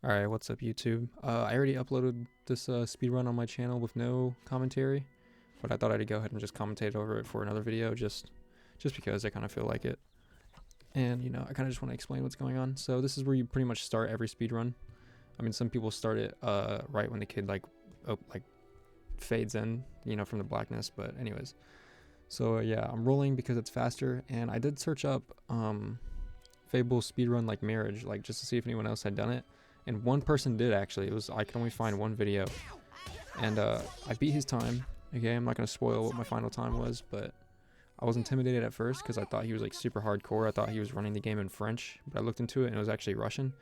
Alright, what's up YouTube? I already uploaded this speedrun on my channel with no commentary, but I thought I'd go ahead and just commentate over it for another video just because I kind of feel like it. And, you know, I kind of just want to explain what's going on. So this is where you pretty much start every speedrun. I mean, some people start it right when the kid like fades in, you know, from the blackness, but anyways. So yeah, I'm rolling because it's faster, and I did search up Fable speedrun like marriage, like just to see if anyone else had done it. And one person did actually. I could only find one video, and I beat his time. Okay, I'm not gonna spoil what my final time was, but I was intimidated at first because I thought he was like super hardcore. I thought he was running the game in French, but I looked into it and it was actually Russian.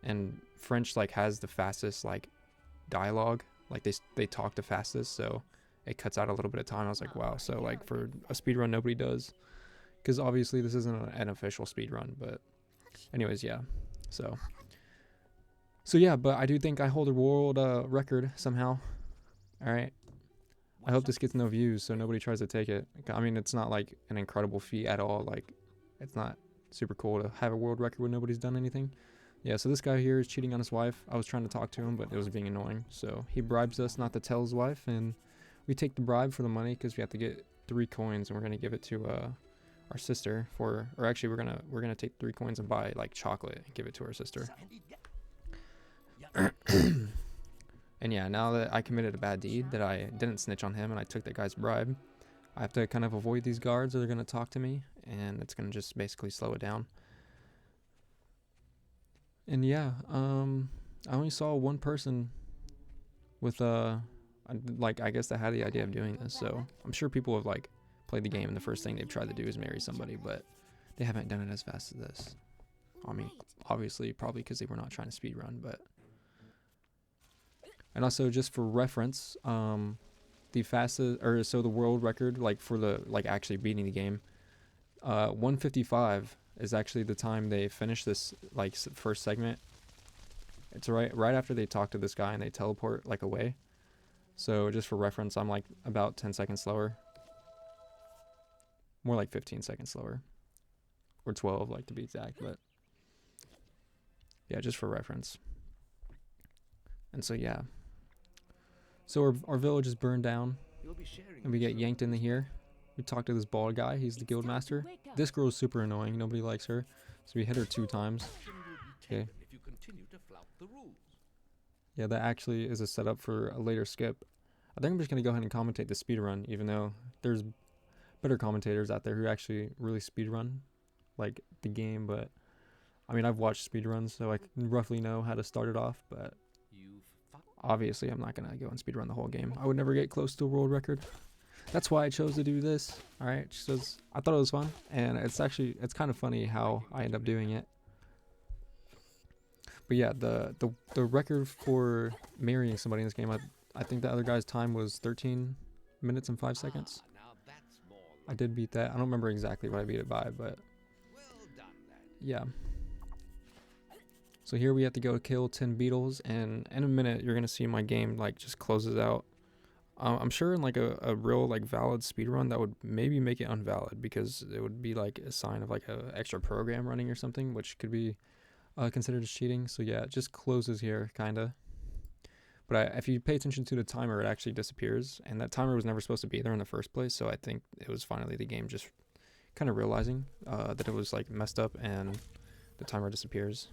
And French like has the fastest like dialogue, like they talk the fastest, so it cuts out a little bit of time. I was like, wow. So like for a speedrun, nobody does, because obviously this isn't an official speedrun. But anyways, yeah. So yeah, but I do think I hold a world record somehow. All right. I hope this gets no views, so nobody tries to take it. I mean, it's not like an incredible feat at all. Like, it's not super cool to have a world record when nobody's done anything. Yeah, so this guy here is cheating on his wife. I was trying to talk to him, but it was being annoying. So he bribes us not to tell his wife, and we take the bribe for the money because we have to get 3 coins, and we're gonna give it to our sister or actually we're gonna take 3 coins and buy like chocolate and give it to our sister. And yeah, now that I committed a bad deed, that I didn't snitch on him and I took that guy's bribe, I have to kind of avoid these guards or they're going to talk to me, and it's going to just basically slow it down. And yeah, I only saw one person with like, I guess that had the idea of doing this, so I'm sure people have like played the game and the first thing they've tried to do is marry somebody, but they haven't done it as fast as this. I mean, obviously probably because they were not trying to speedrun, but... And also, just for reference, the fastest, or so the world record, like for the, like actually beating the game, 1:55 is actually the time they finish this, like first segment. It's right after they talk to this guy and they teleport like away. So just for reference, I'm like about 10 seconds slower. More like 15 seconds slower. Or 12, like to be exact, but yeah, just for reference. And so yeah. So our village is burned down, and we get yanked into here. We talk to this bald guy, he's the guild master. This girl is super annoying, nobody likes her. So we hit her 2 times. Okay. Yeah, that actually is a setup for a later skip. I think I'm just going to go ahead and commentate the speedrun, even though there's better commentators out there who actually really speedrun, like the game. But, I mean, I've watched speedruns, so I can roughly know how to start it off, but... Obviously, I'm not going to go and speedrun the whole game. I would never get close to a world record. That's why I chose to do this. Alright, just because I thought it was fun. And it's kind of funny how I end up doing it. But yeah, the record for marrying somebody in this game, I think the other guy's time was 13 minutes and 5 seconds. I did beat that. I don't remember exactly what I beat it by, but yeah. So here we have to go kill 10 beetles, and in a minute you're gonna see my game like just closes out. I'm sure in like a real like valid speedrun that would maybe make it invalid, because it would be like a sign of like a extra program running or something, which could be considered as cheating. So yeah, it just closes here kinda. But if you pay attention to the timer, it actually disappears, and that timer was never supposed to be there in the first place. So I think it was finally the game just kind of realizing that it was like messed up, and the timer disappears.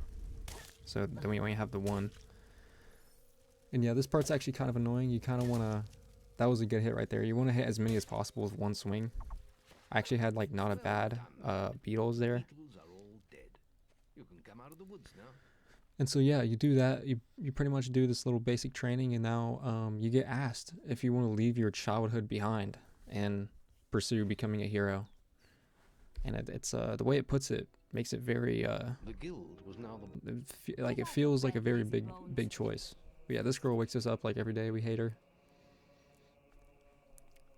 So then we only have the 1. And yeah, this part's actually kind of annoying. You kind of want to... That was a good hit right there. You want to hit as many as possible with 1 swing. I actually had like not a bad beetles there. And so yeah, you do that. You pretty much do this little basic training, and now you get asked if you want to leave your childhood behind and pursue becoming a hero. And it's the way it puts it makes it very the guild was now like it feels like a very big choice. But yeah, this girl wakes us up like every day. We hate her.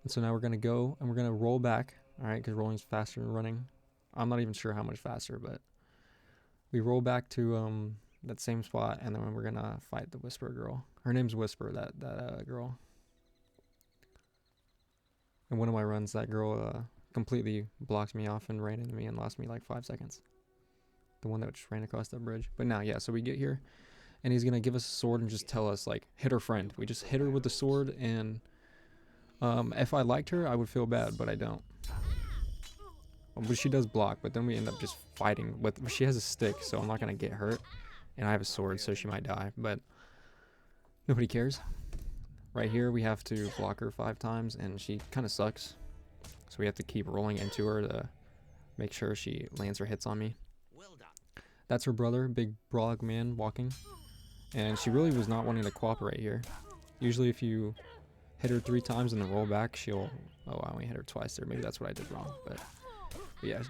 And so now we're gonna go and we're gonna roll back, all right, because rolling's faster than running. I'm not even sure how much faster, but we roll back to that same spot, and then we're gonna fight the Whisper girl. Her name's Whisper, that girl. And one of my runs, that girl completely blocked me off and ran into me and lost me like 5 seconds. The one that just ran across that bridge. But now, yeah, so we get here, and he's gonna give us a sword and just tell us like hit her friend. We just hit her with the sword, and if I liked her, I would feel bad, but I don't. But she does block, but then we end up just fighting with. She has a stick, so I'm not gonna get hurt, and I have a sword, so she might die, but nobody cares. Right here, we have to block her 5 times, and she kind of sucks. So we have to keep rolling into her to make sure she lands her hits on me. That's her brother, big brolic man walking. And she really was not wanting to cooperate here. Usually if you hit her 3 times and then roll back, she'll... Oh, I only hit her twice there. Maybe that's what I did wrong. But yeah,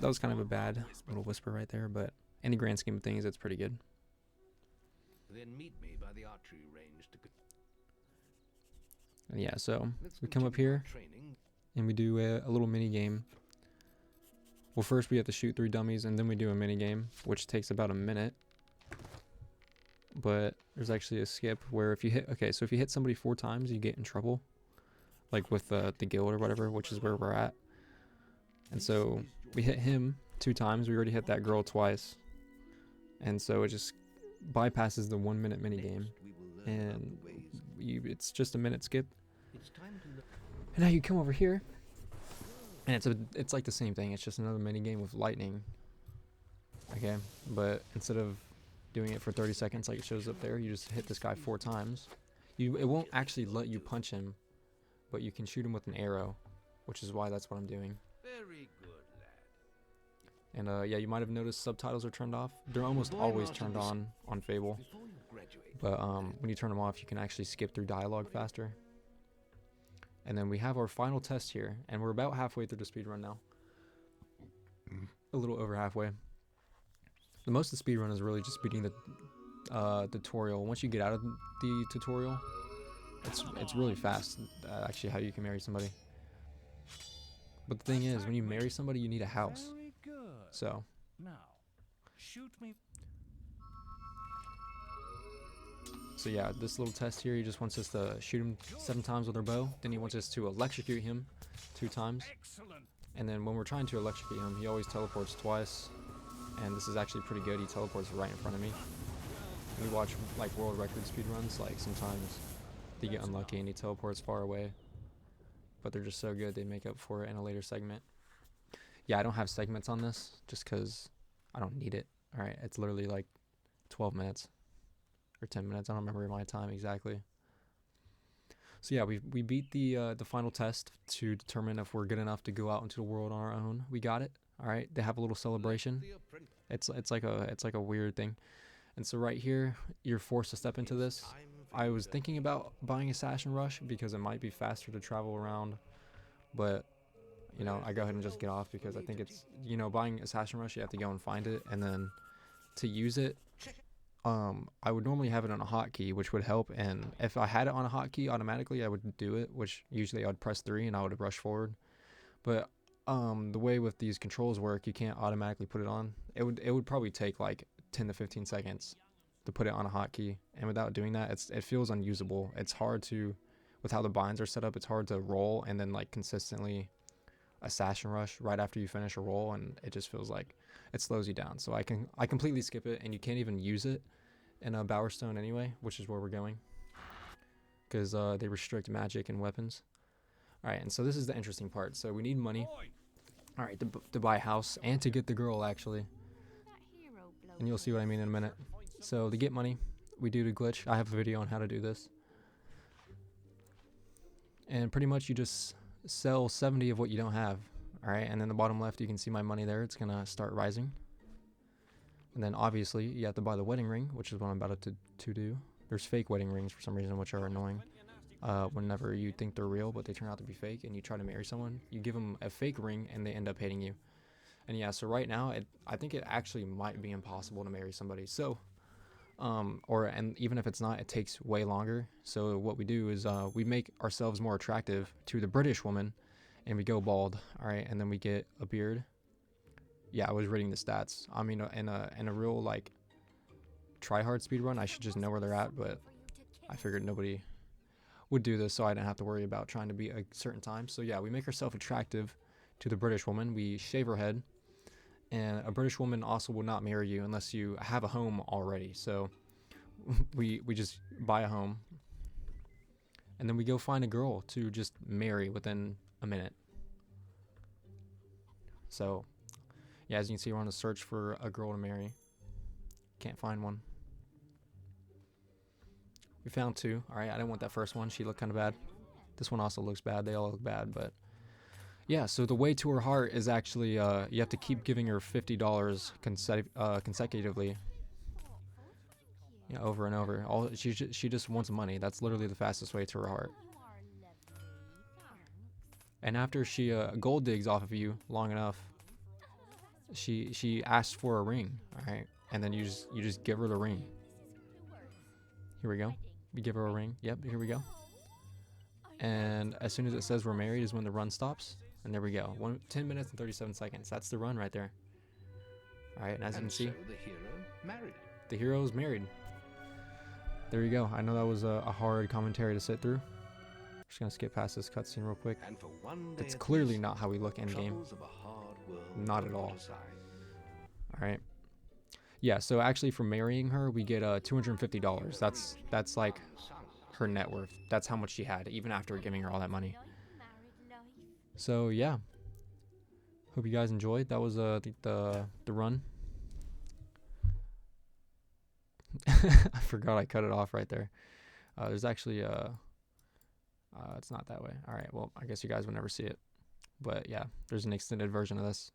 that was kind of a bad little whisper right there. But in the grand scheme of things, it's pretty good. Then meet me by the archery range to... And yeah, so we come up here and we do a little mini game. Well, first we have to shoot 3 dummies, and then we do a mini game, which takes about a minute. But there's actually a skip where if you hit... Okay, so if you hit somebody 4 times, you get in trouble. Like with the guild or whatever, which is where we're at. And so we hit him 2 times. We already hit that girl twice. And so it just bypasses the 1 minute mini game. And it's just a minute skip. And now you come over here. And it's like the same thing. It's just another mini game with lightning. Okay, but instead of doing it for 30 seconds like it shows up there, you just hit this guy 4 times. It won't actually let you punch him, but you can shoot him with an arrow, which is why that's what I'm doing. Very good, lad. And yeah, you might have noticed subtitles are turned off. They're almost always turned on Fable. But when you turn them off, you can actually skip through dialogue faster. And then we have our final test here, and we're about halfway through the speedrun now. A little over halfway. The most of the speedrun is really just beating the tutorial. Once you get out of the tutorial, it's really fast, actually, how you can marry somebody. But the thing is, when you marry somebody, you need a house. So. Now, shoot me. So yeah, this little test here, he just wants us to shoot him 7 times with our bow. Then he wants us to electrocute him 2 times. And then when we're trying to electrocute him, he always teleports twice. And this is actually pretty good. He teleports right in front of me. When you watch like world record speedruns, like sometimes they get unlucky and he teleports far away. But they're just so good, they make up for it in a later segment. Yeah, I don't have segments on this just because I don't need it. Alright, it's literally like 12 minutes. Or 10 minutes, I don't remember my time exactly. So yeah, we beat the final test to determine if we're good enough to go out into the world on our own. We got it. All right, they have a little celebration. It's like a weird thing. And so right here, you're forced to step into this. I was thinking about buying Assassin Rush because it might be faster to travel around, but you know, I go ahead and just get off because I think it's, you know, buying Assassin Rush, you have to go and find it, and then to use it, I would normally have it on a hotkey, which would help, and if I had it on a hotkey automatically, I would do it, which usually I'd press 3 and I would rush forward. But the way with these controls work, you can't automatically put it on. It would probably take like 10 to 15 seconds to put it on a hotkey, and without doing that, it feels unusable. It's hard to, with how the binds are set up, it's hard to roll and then like consistently Assassin Rush right after you finish a roll, and it just feels like it slows you down. So I completely skip it, and you can't even use it in a Bowerstone anyway, which is where we're going, because they restrict magic and weapons. Alright, and so this is the interesting part. So we need money, alright, to buy a house and to get the girl, actually, and you'll see what I mean in a minute. So to get money, we do the glitch. I have a video on how to do this, and pretty much you just sell 70 of what you don't have. Alright, and then the bottom left, you can see my money there. It's gonna start rising. And then obviously you have to buy the wedding ring, which is what I'm about to do. There's fake wedding rings for some reason, which are annoying. Whenever you think they're real, but they turn out to be fake, and you try to marry someone, you give them a fake ring, and they end up hating you. And yeah, so right now, I think it actually might be impossible to marry somebody. So, and even if it's not, it takes way longer. So what we do is we make ourselves more attractive to the British woman, and we go bald. All right, and then we get a beard. Yeah, I was reading the stats. I mean, in a real like try-hard speedrun, I should just know where they're at, but I figured nobody would do this, so I didn't have to worry about trying to be a certain time. So yeah, we make ourselves attractive to the British woman. We shave her head, and a British woman also will not marry you unless you have a home already. So we just buy a home, and then we go find a girl to just marry within a minute. So yeah, as you can see, we're on a search for a girl to marry. Can't find one. We found two. All right, I didn't want that first one. She looked kind of bad. This one also looks bad. They all look bad, but yeah. So the way to her heart is actually you have to keep giving her $50 consecutively. Yeah, over and over. All she just wants money. That's literally the fastest way to her heart. And after she gold digs off of you long enough, she asks for a ring. All right, and then you just give her the ring. Here we go. You give her a ring. Yep, here we go. And as soon as it says we're married is when the run stops. And there we go. 10 minutes and 37 seconds. That's the run right there. All right, and as you can see, So the hero married. the hero is married. There you go. I know that was a hard commentary to sit through. Just gonna skip past this cutscene real quick. And for one day It's at clearly least, not how we look in game. troubles of a hard world Not were at all. put aside. All right. Yeah. So actually, for marrying her, we get $250. That's like her net worth. That's how much she had, even after giving her all that money. So yeah. Hope you guys enjoyed. That was the run. I forgot I cut it off right there. There's actually it's not that way. All right. Well, I guess you guys will never see it. But yeah, there's an extended version of this.